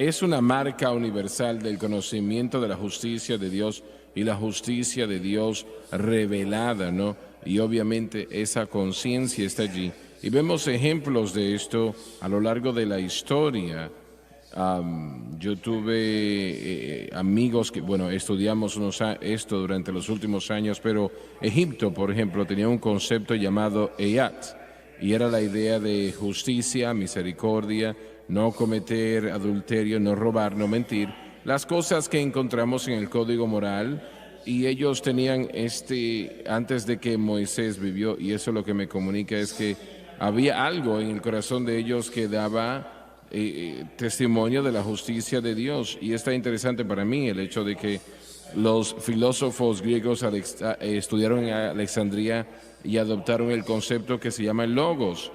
es una marca universal del conocimiento de la justicia de Dios y la justicia de Dios revelada, ¿no? Y obviamente esa conciencia está allí. Y vemos ejemplos de esto a lo largo de la historia. Yo tuve amigos que, bueno, estudiamos esto durante los últimos años, pero Egipto, por ejemplo, tenía un concepto llamado Eyat, y era la idea de justicia, misericordia, no cometer adulterio, no robar, no mentir, las cosas que encontramos en el Código Moral, y ellos tenían antes de que Moisés vivió, y eso lo que me comunica es que había algo en el corazón de ellos que daba testimonio de la justicia de Dios. Y está interesante para mí el hecho de que los filósofos griegos estudiaron en Alejandría y adoptaron el concepto que se llama el logos.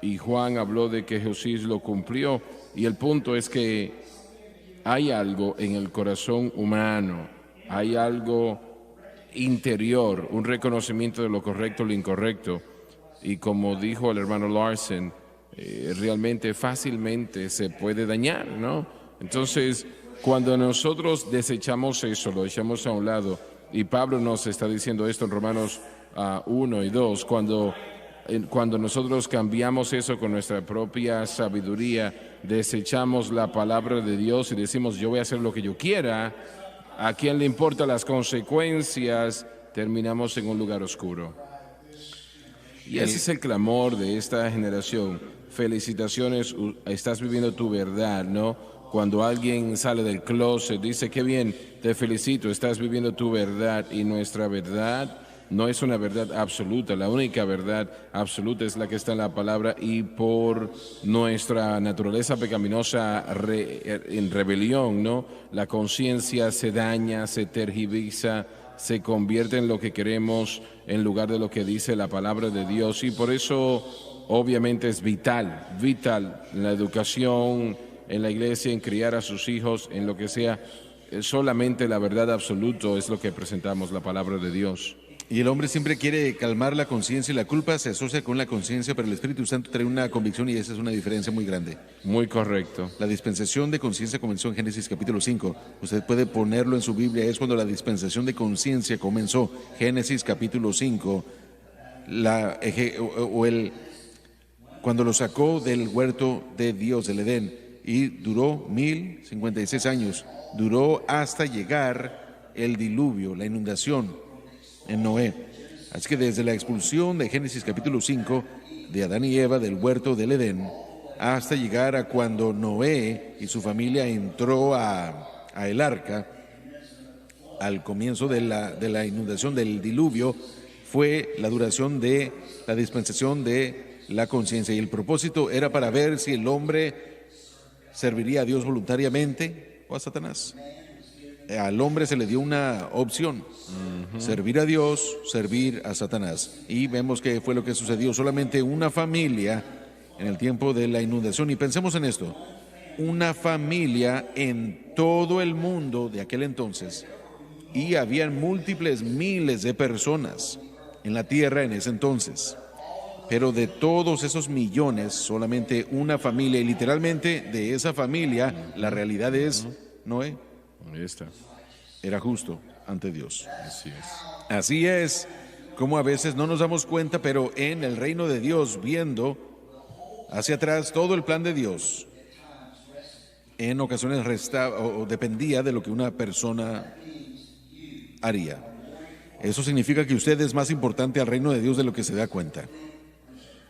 Y Juan habló de que Jesús lo cumplió. Y el punto es que hay algo en el corazón humano, hay algo interior, un reconocimiento de lo correcto, lo incorrecto. Y como dijo el hermano Larsen, realmente fácilmente se puede dañar, ¿no? Entonces, cuando nosotros desechamos eso, lo echamos a un lado, y Pablo nos está diciendo esto en Romanos 1 y 2, cuando nosotros cambiamos eso con nuestra propia sabiduría, desechamos la palabra de Dios y decimos yo voy a hacer lo que yo quiera, ¿a quién le importan las consecuencias? Terminamos en un lugar oscuro. Y ese es el clamor de esta generación. Felicitaciones, estás viviendo tu verdad, ¿no? Cuando alguien sale del closet, dice, qué bien, te felicito, estás viviendo tu verdad. Y nuestra verdad no es una verdad absoluta, la única verdad absoluta es la que está en la palabra, y por nuestra naturaleza pecaminosa en rebelión, ¿no? La conciencia se daña, se tergiversa, se convierte en lo que queremos en lugar de lo que dice la palabra de Dios, y por eso obviamente es vital en la educación, en la iglesia, en criar a sus hijos, en lo que sea, solamente la verdad absoluta es lo que presentamos, la palabra de Dios. Y el hombre siempre quiere calmar la conciencia, y la culpa se asocia con la conciencia, pero el Espíritu Santo trae una convicción, y esa es una diferencia muy grande. Muy correcto. La dispensación de conciencia comenzó en Génesis capítulo 5. Usted puede ponerlo en su Biblia, es cuando la dispensación de conciencia comenzó. Génesis capítulo 5, cuando lo sacó del huerto de Dios, del Edén, y duró 1056 años. Duró hasta llegar el diluvio, la inundación en Noé. Así que desde la expulsión de Génesis capítulo 5 de Adán y Eva del huerto del Edén hasta llegar a cuando Noé y su familia entró a el arca, al comienzo de la inundación del diluvio, fue la duración de la dispensación de la conciencia, y el propósito era para ver si el hombre serviría a Dios voluntariamente o a Satanás. Al hombre se le dio una opción, servir a Dios, servir a Satanás, y vemos que fue lo que sucedió. Solamente una familia en el tiempo de la inundación, y pensemos en esto, una familia en todo el mundo de aquel entonces, y habían múltiples miles de personas en la tierra en ese entonces, pero de todos esos millones, solamente una familia, y literalmente de esa familia, la realidad es Noé. Era justo ante Dios. Así es, como a veces no nos damos cuenta, pero en el reino de Dios, viendo hacia atrás todo el plan de Dios, en ocasiones dependía de lo que una persona haría. Eso significa que usted es más importante al reino de Dios de lo que se da cuenta.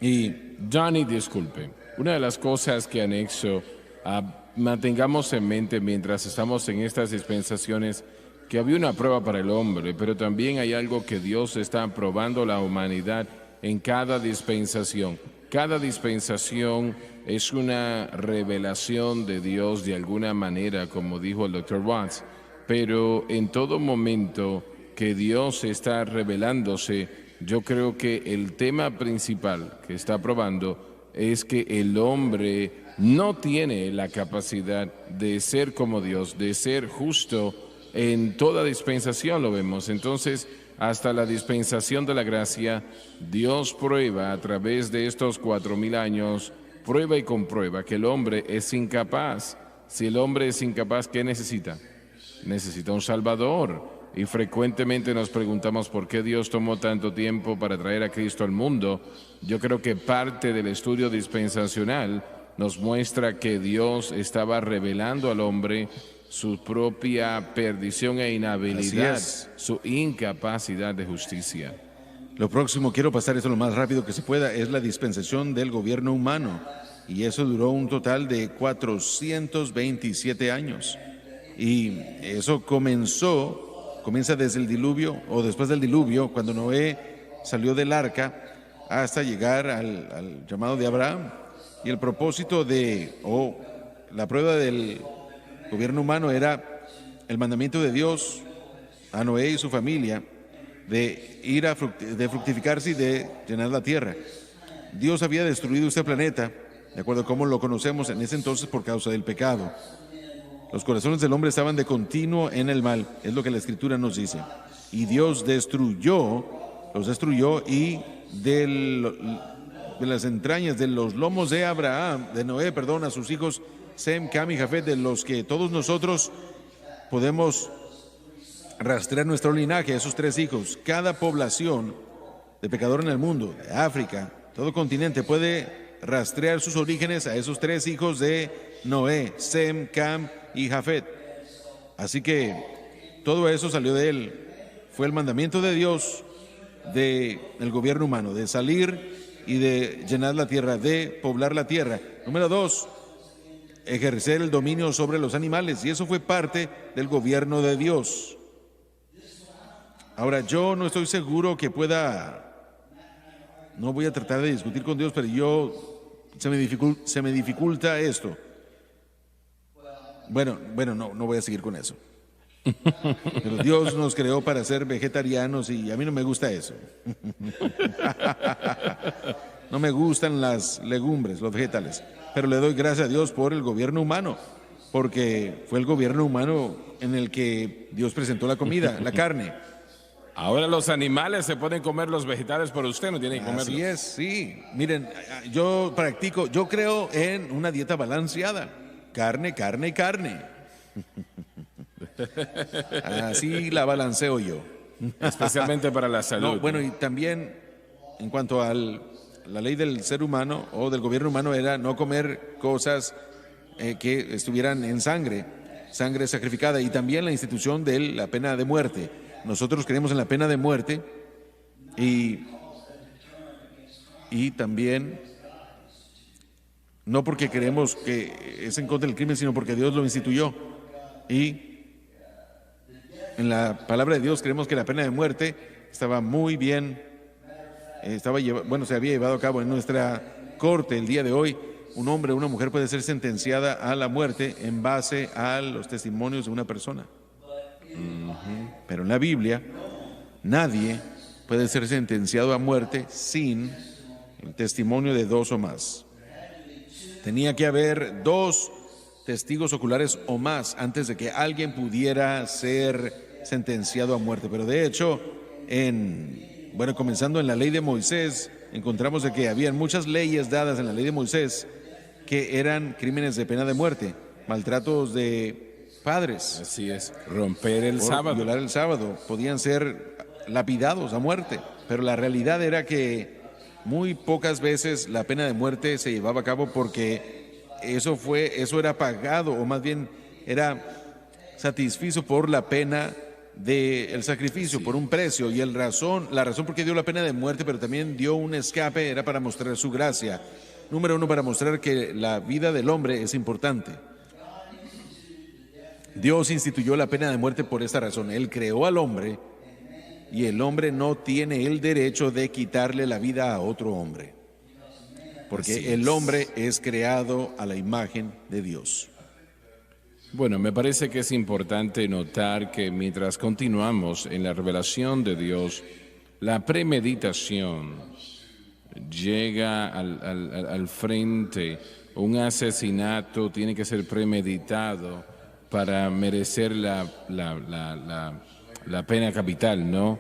Y Johnny, disculpe, una de las cosas que anexo, mantengamos en mente mientras estamos en estas dispensaciones, que había una prueba para el hombre, pero también hay algo que Dios está probando la humanidad en cada dispensación. Cada dispensación es una revelación de Dios de alguna manera, como dijo el Dr. Watts, pero en todo momento que Dios está revelándose, yo creo que el tema principal que está probando es que el hombre no tiene la capacidad de ser como Dios, de ser justo. En toda dispensación lo vemos. Entonces, hasta la dispensación de la gracia, Dios prueba a través de estos 4000 años, prueba y comprueba que el hombre es incapaz Si el hombre es incapaz, ¿qué necesita? Necesita un Salvador. Y frecuentemente nos preguntamos por qué Dios tomó tanto tiempo para traer a Cristo al mundo. Yo creo que parte del estudio dispensacional nos muestra que Dios estaba revelando al hombre su propia perdición e inhabilidad, su incapacidad de justicia. Lo próximo, quiero pasar esto lo más rápido que se pueda, es la dispensación del gobierno humano. Y eso duró un total de 427 años. Y eso comienza desde el diluvio, o después del diluvio, cuando Noé salió del arca, hasta llegar al llamado de Abraham. Y el propósito la prueba del gobierno humano era el mandamiento de Dios a Noé y su familia de de fructificarse y de llenar la tierra. Dios había destruido este planeta, de acuerdo a cómo lo conocemos en ese entonces, por causa del pecado. Los corazones del hombre estaban de continuo en el mal, es lo que la Escritura nos dice. Y Dios los destruyó, y de las entrañas, de los lomos de Noé, a sus hijos Sem, Cam y Jafet, de los que todos nosotros podemos rastrear nuestro linaje, esos 3 hijos. Cada población de pecador en el mundo, de África, todo continente, puede rastrear sus orígenes a esos 3 hijos de Noé, Sem, Cam y Jafet. Así que todo eso salió de él. Fue el mandamiento de Dios del gobierno humano, de salir y de llenar la tierra, de poblar la tierra. Número 2, ejercer el dominio sobre los animales, y eso fue parte del gobierno de Dios. Ahora, yo no estoy seguro que no voy a tratar de discutir con Dios, pero se me dificulta esto. Bueno, no voy a seguir con eso. Pero Dios nos creó para ser vegetarianos y a mí no me gusta eso. No me gustan las legumbres, los vegetales. Pero le doy gracias a Dios por el gobierno humano, porque fue el gobierno humano en el que Dios presentó la comida, la carne. Ahora los animales se pueden comer los vegetales, pero usted no tiene que comerlos. Así es, sí. Miren, yo creo en una dieta balanceada. Carne, carne y carne. Así la balanceo yo. Especialmente para la salud. No, bueno, y también en cuanto a la ley del ser humano o del gobierno humano, era no comer cosas que estuvieran en sangre sacrificada, y también la institución de la pena de muerte. Nosotros creemos en la pena de muerte y también no porque creemos que es en contra del crimen, sino porque Dios lo instituyó. Y en la palabra de Dios creemos que la pena de muerte estaba muy bien, se había llevado a cabo en nuestra corte. El día de hoy, un hombre o una mujer puede ser sentenciada a la muerte en base a los testimonios de una persona. Pero en la Biblia, nadie puede ser sentenciado a muerte sin el testimonio de 2 o más. Tenía que haber 2 testigos oculares o más antes de que alguien pudiera ser sentenciado a muerte. Pero de hecho, comenzando en la ley de Moisés, encontramos de que habían muchas leyes dadas en la ley de Moisés que eran crímenes de pena de muerte, maltratos de padres. Así es, romper el sábado, violar el sábado, podían ser lapidados a muerte. Pero la realidad era que muy pocas veces la pena de muerte se llevaba a cabo, porque eso era pagado, o más bien era satisfecho por la pena del sacrificio, sí, por un precio. Y la razón por qué dio la pena de muerte, pero también dio un escape, era para mostrar su gracia. Número 1, para mostrar que la vida del hombre es importante. Dios instituyó la pena de muerte por esta razón. Él creó al hombre, y el hombre no tiene el derecho de quitarle la vida a otro hombre, porque el hombre es creado a la imagen de Dios. Bueno, me parece que es importante notar que mientras continuamos en la revelación de Dios, la premeditación llega al frente. Un asesinato tiene que ser premeditado para merecer la pena capital, ¿no?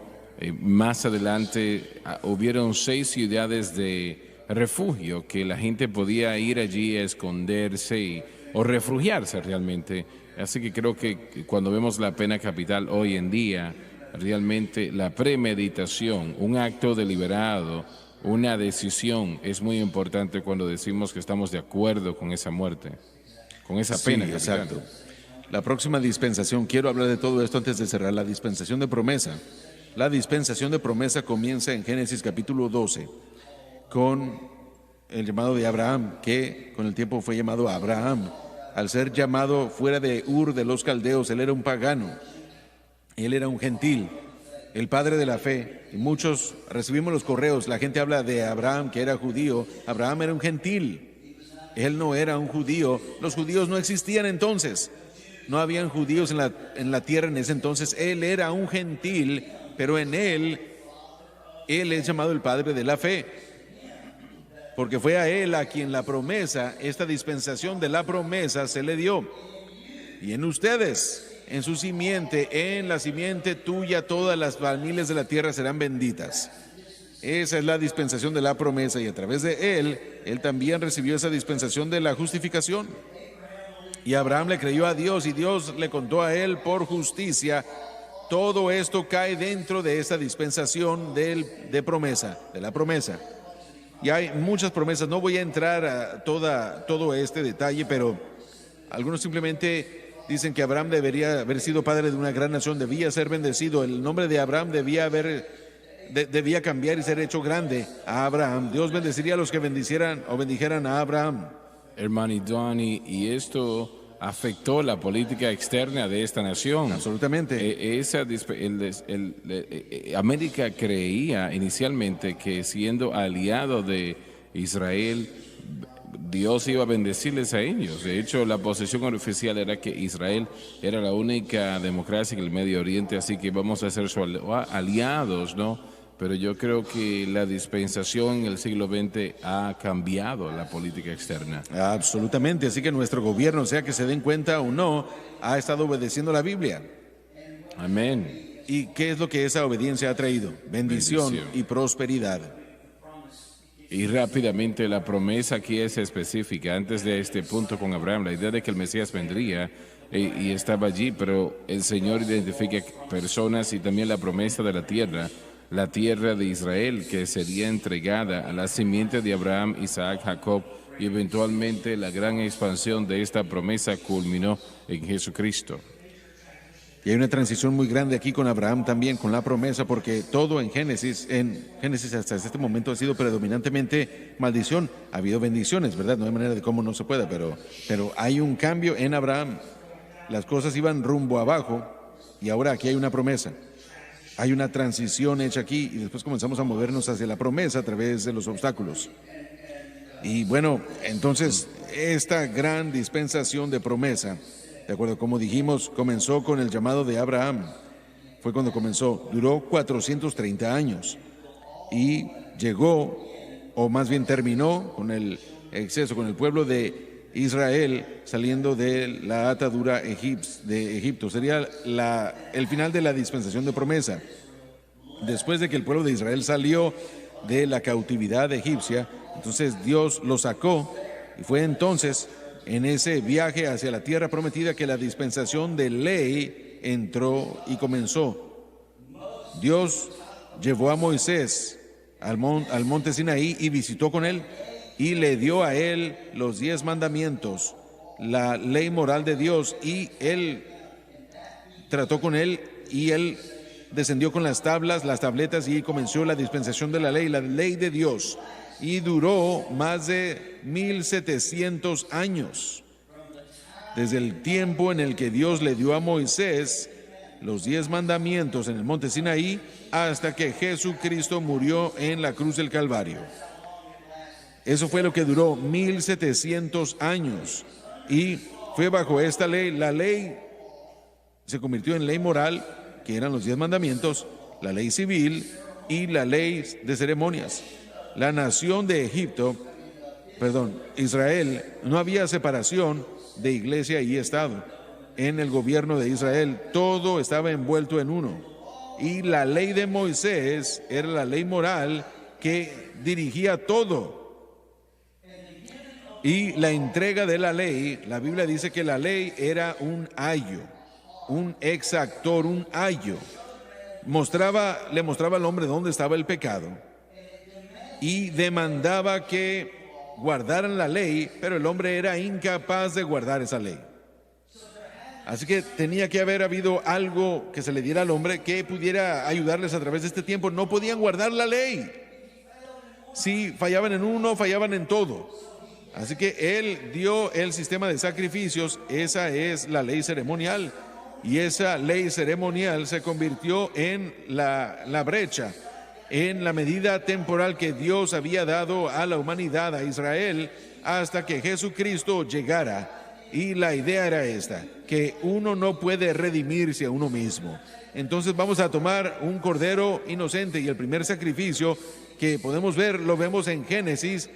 Más adelante hubieron 6 ciudades de refugio que la gente podía ir allí a esconderse, y o refugiarse realmente. Así que creo que cuando vemos la pena capital hoy en día, realmente la premeditación, un acto deliberado, una decisión es muy importante cuando decimos que estamos de acuerdo con esa muerte, con esa pena capital. Exacto. La próxima dispensación, quiero hablar de todo esto antes de cerrar, la dispensación de promesa. La dispensación de promesa comienza en Génesis capítulo 12 con el llamado de Abraham, que con el tiempo fue llamado Abraham. Al ser llamado fuera de Ur de los Caldeos, él era un pagano, él era un gentil, el padre de la fe. Y muchos recibimos los correos, la gente habla de Abraham que era judío. Abraham era un gentil, él no era un judío. Los judíos no existían entonces, no habían judíos en la tierra en ese entonces. Él era un gentil, pero en él es llamado el padre de la fe, porque fue a él a quien la promesa, esta dispensación de la promesa se le dio. Y en ustedes, en su simiente, en la simiente tuya, todas las familias de la tierra serán benditas. Esa es la dispensación de la promesa, y a través de él también recibió esa dispensación de la justificación. Y Abraham le creyó a Dios y Dios le contó a él por justicia. Todo esto cae dentro de esta dispensación de promesa, de la promesa. Y hay muchas promesas, no voy a entrar a todo este detalle, pero algunos simplemente dicen que Abraham debería haber sido padre de una gran nación, debía ser bendecido. El nombre de Abraham debía cambiar y ser hecho grande a Abraham. Dios bendeciría a los que bendicieran o bendijeran a Abraham. Hermanito Dani, y esto afectó la política externa de esta nación. Absolutamente. América creía inicialmente que siendo aliado de Israel, Dios iba a bendecirles a ellos. De hecho, la posición oficial era que Israel era la única democracia en el Medio Oriente, así que vamos a ser sus aliados, ¿no? Pero yo creo que la dispensación en el siglo XX ha cambiado la política externa. Absolutamente, así que nuestro gobierno, sea que se den cuenta o no, ha estado obedeciendo la Biblia. Amén. ¿Y qué es lo que esa obediencia ha traído? Bendición y prosperidad. Y rápidamente la promesa aquí es específica. Antes de este punto con Abraham, la idea de que el Mesías vendría y estaba allí, pero el Señor identifica personas y también la promesa de la tierra de Israel, que sería entregada a la simiente de Abraham, Isaac, Jacob, y eventualmente la gran expansión de esta promesa culminó en Jesucristo. Y hay una transición muy grande aquí con Abraham también, con la promesa, porque todo en Génesis hasta este momento ha sido predominantemente maldición. Ha habido bendiciones, ¿verdad? No hay manera de cómo no se pueda, pero hay un cambio en Abraham. Las cosas iban rumbo abajo y ahora aquí hay una promesa. Hay una transición hecha aquí y después comenzamos a movernos hacia la promesa a través de los obstáculos. Y bueno, entonces esta gran dispensación de promesa, de acuerdo como dijimos, comenzó con el llamado de Abraham. Fue cuando comenzó, duró 430 años y llegó, o más bien terminó con el exceso, con el pueblo de Israel saliendo de la atadura de Egipto. Sería el final de la dispensación de promesa. Después de que el pueblo de Israel salió de la cautividad egipcia, entonces Dios lo sacó, y fue entonces en ese viaje hacia la tierra prometida que la dispensación de ley entró y comenzó. Dios llevó a Moisés al monte Sinaí y visitó con él y le dio a él los 10 mandamientos, la ley moral de Dios, y él trató con él y él descendió con las tabletas, y comenzó la dispensación de la ley de Dios, y duró más de 1700 años, desde el tiempo en el que Dios le dio a Moisés los 10 mandamientos en el monte Sinaí hasta que Jesucristo murió en la cruz del Calvario. Eso fue lo que duró 1700 años, y fue bajo esta ley. La ley se convirtió en ley moral, que eran los 10 mandamientos, la ley civil y la ley de ceremonias. La nación de Israel, no había separación de iglesia y Estado. En el gobierno de Israel todo estaba envuelto en uno, y la ley de Moisés era la ley moral que dirigía todo. Y la entrega de la ley, la Biblia dice que la ley era un ayo, un exactor, un ayo. Le mostraba al hombre dónde estaba el pecado y demandaba que guardaran la ley, pero el hombre era incapaz de guardar esa ley. Así que tenía que haber habido algo que se le diera al hombre que pudiera ayudarles a través de este tiempo. No podían guardar la ley. Si fallaban en uno, fallaban en todo. Así que Él dio el sistema de sacrificios. Esa es la ley ceremonial. Y esa ley ceremonial se convirtió en la brecha, en la medida temporal que Dios había dado a la humanidad, a Israel, hasta que Jesucristo llegara. Y la idea era esta, que uno no puede redimirse a uno mismo. Entonces vamos a tomar un cordero inocente, y el primer sacrificio que podemos ver, lo vemos en Génesis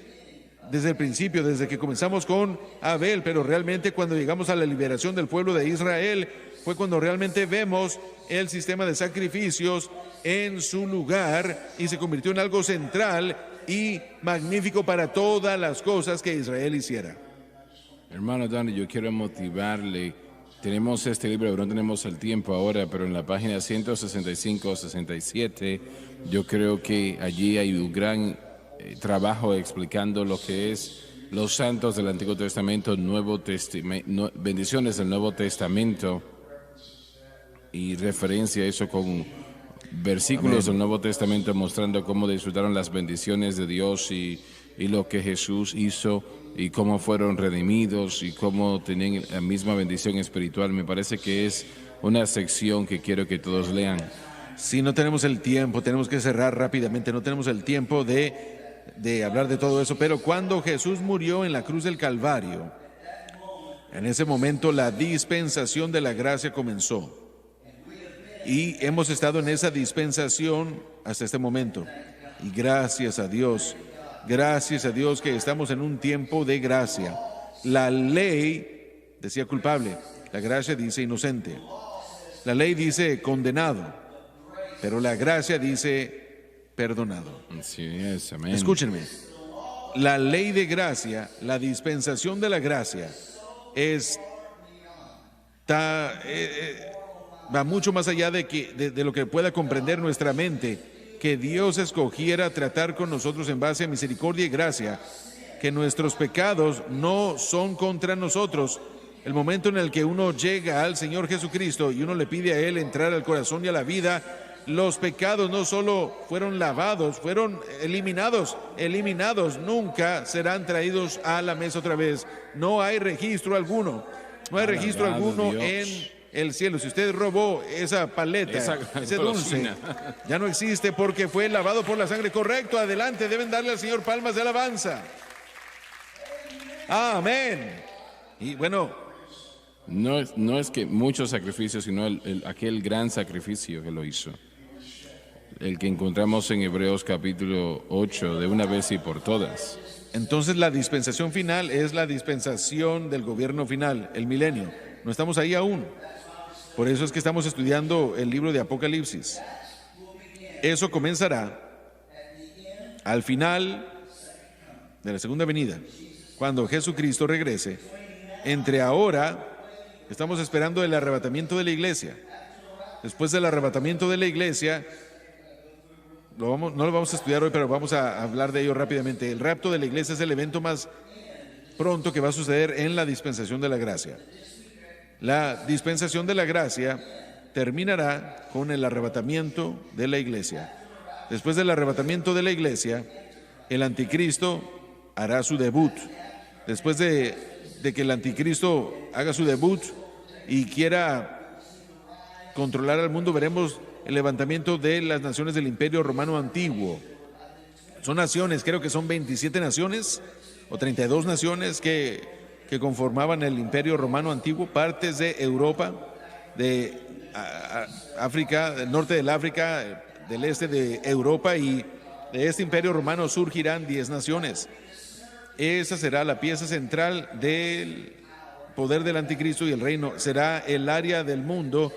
desde el principio, desde que comenzamos con Abel, pero realmente cuando llegamos a la liberación del pueblo de Israel, fue cuando realmente vemos el sistema de sacrificios en su lugar y se convirtió en algo central y magnífico para todas las cosas que Israel hiciera. Hermano Dani, yo quiero motivarle. Tenemos este libro, pero no tenemos el tiempo ahora, pero en la página 165-67, yo creo que allí hay un gran trabajo explicando lo que es los santos del Antiguo Testamento, bendiciones del Nuevo Testamento, y referencia a eso con versículos del Nuevo Testamento mostrando cómo disfrutaron las bendiciones de Dios y lo que Jesús hizo y cómo fueron redimidos y cómo tenían la misma bendición espiritual. Me parece que es una sección que quiero que todos lean. Si no tenemos el tiempo, tenemos que cerrar rápidamente, no tenemos el tiempo de hablar de todo eso, pero cuando Jesús murió en la cruz del Calvario, en ese momento la dispensación de la gracia comenzó. Y hemos estado en esa dispensación hasta este momento. Y gracias a Dios que estamos en un tiempo de gracia. La ley decía culpable, la gracia dice inocente. La ley dice condenado, pero la gracia dice perdonado. Sí, es, amén. Escúchenme, la ley de gracia, la dispensación de la gracia va mucho más allá de lo que pueda comprender nuestra mente. Que Dios escogiera tratar con nosotros en base a misericordia y gracia, que nuestros pecados no son contra nosotros. El momento en el que uno llega al Señor Jesucristo y uno le pide a Él entrar al corazón y a la vida, los pecados no solo fueron lavados, fueron eliminados, nunca serán traídos a la mesa otra vez. No hay registro alguno, en el cielo. Si usted robó esa paleta, ese dulce, ya no existe porque fue lavado por la sangre. Correcto, adelante, deben darle al Señor palmas de alabanza. Amén. Y bueno, no es que muchos sacrificios, sino aquel gran sacrificio que lo hizo, el que encontramos en Hebreos capítulo 8, de una vez y por todas. Entonces la dispensación final es la dispensación del gobierno final, el milenio. No estamos ahí aún. Por eso es que estamos estudiando el libro de Apocalipsis. Eso comenzará al final de la segunda venida, cuando Jesucristo regrese. Entre ahora, estamos esperando el arrebatamiento de la iglesia. Después del arrebatamiento de la iglesia, no lo vamos a estudiar hoy, pero vamos a hablar de ello rápidamente. El rapto de la iglesia es el evento más pronto que va a suceder en la dispensación de la gracia. La dispensación de la gracia terminará con el arrebatamiento de la iglesia. Después del arrebatamiento de la iglesia, el anticristo hará su debut. Después de que el anticristo haga su debut y quiera controlar al mundo, veremos el levantamiento de las naciones del Imperio Romano Antiguo. Son naciones, creo que son 27 naciones o 32 naciones que conformaban el Imperio Romano Antiguo, partes de Europa, de África, del norte del África, del este de Europa, y de este Imperio Romano surgirán 10 naciones. Esa será la pieza central del poder del anticristo, y el reino será el área del mundo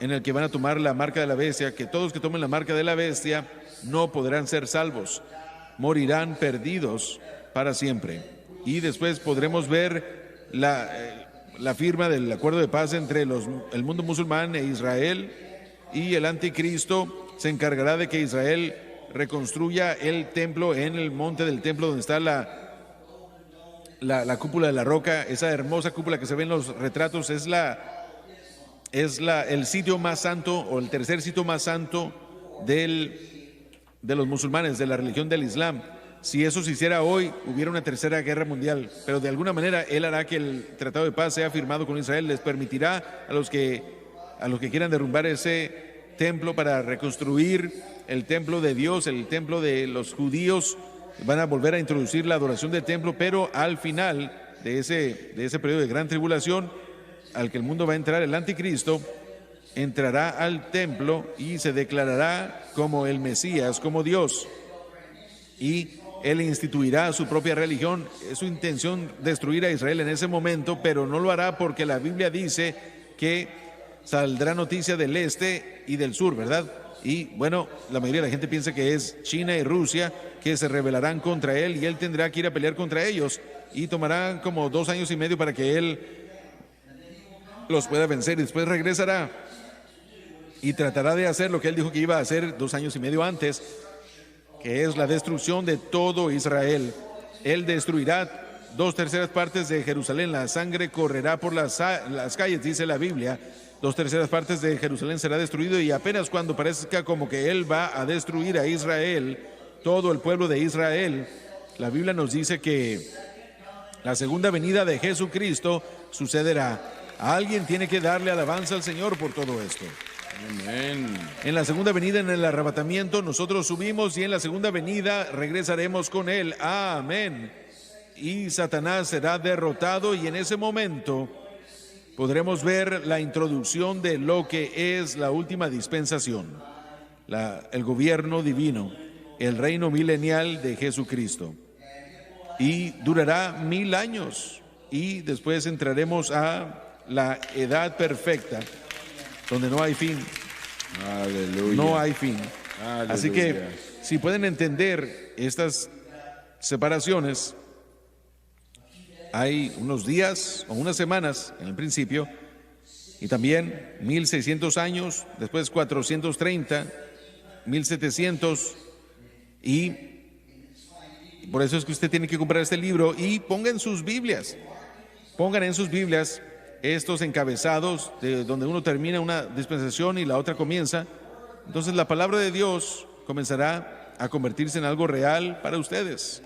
en el que van a tomar la marca de la bestia, que todos que tomen la marca de la bestia no podrán ser salvos, morirán perdidos para siempre. y después podremos ver la firma del acuerdo de paz entre el mundo musulmán e Israel, y el anticristo se encargará de que Israel reconstruya el templo en el monte del templo donde está la cúpula de la roca. Esa hermosa cúpula que se ve en los retratos es el sitio más santo, o el tercer sitio más santo de los musulmanes, de la religión del Islam. Si eso se hiciera hoy, hubiera una tercera guerra mundial, pero de alguna manera él hará que el tratado de paz sea firmado con Israel. Les permitirá a los que quieran derrumbar ese templo para reconstruir el templo de Dios, el templo de los judíos. Van a volver a introducir la adoración del templo, pero al final de ese periodo de gran tribulación al que el mundo va a entrar, el anticristo entrará al templo y se declarará como el Mesías, como Dios, y él instituirá su propia religión. Es su intención destruir a Israel en ese momento, pero no lo hará porque la Biblia dice que saldrá noticia del este y del sur, ¿verdad? Y bueno, la mayoría de la gente piensa que es China y Rusia que se rebelarán contra él, y él tendrá que ir a pelear contra ellos, y tomará como 2 años y medio para que él los pueda vencer, y después regresará y tratará de hacer lo que él dijo que iba a hacer 2 años y medio antes, que es la destrucción de todo Israel. Él destruirá 2/3 partes de Jerusalén, la sangre correrá por las calles, dice la Biblia. 2/3 partes de Jerusalén será destruido, y apenas cuando parezca como que él va a destruir a Israel, todo el pueblo de Israel, la Biblia nos dice que la segunda venida de Jesucristo sucederá. Alguien tiene que darle alabanza al Señor por todo esto. Amén. En la segunda venida, en el arrebatamiento, nosotros subimos, y en la segunda venida regresaremos con él. Amén. Y Satanás será derrotado, y en ese momento podremos ver la introducción de lo que es la última dispensación, el gobierno divino, el reino milenial de Jesucristo. Y durará 1000 años, y después entraremos a la edad perfecta, donde no hay fin. Aleluya. No hay fin. Aleluya. Así que si pueden entender estas separaciones, hay unos días o unas semanas en el principio, y también 1600 años, después 430, 1700, y por eso es que usted tiene que comprar este libro y pongan en sus Biblias estos encabezados de donde uno termina una dispensación y la otra comienza. Entonces la palabra de Dios comenzará a convertirse en algo real para ustedes.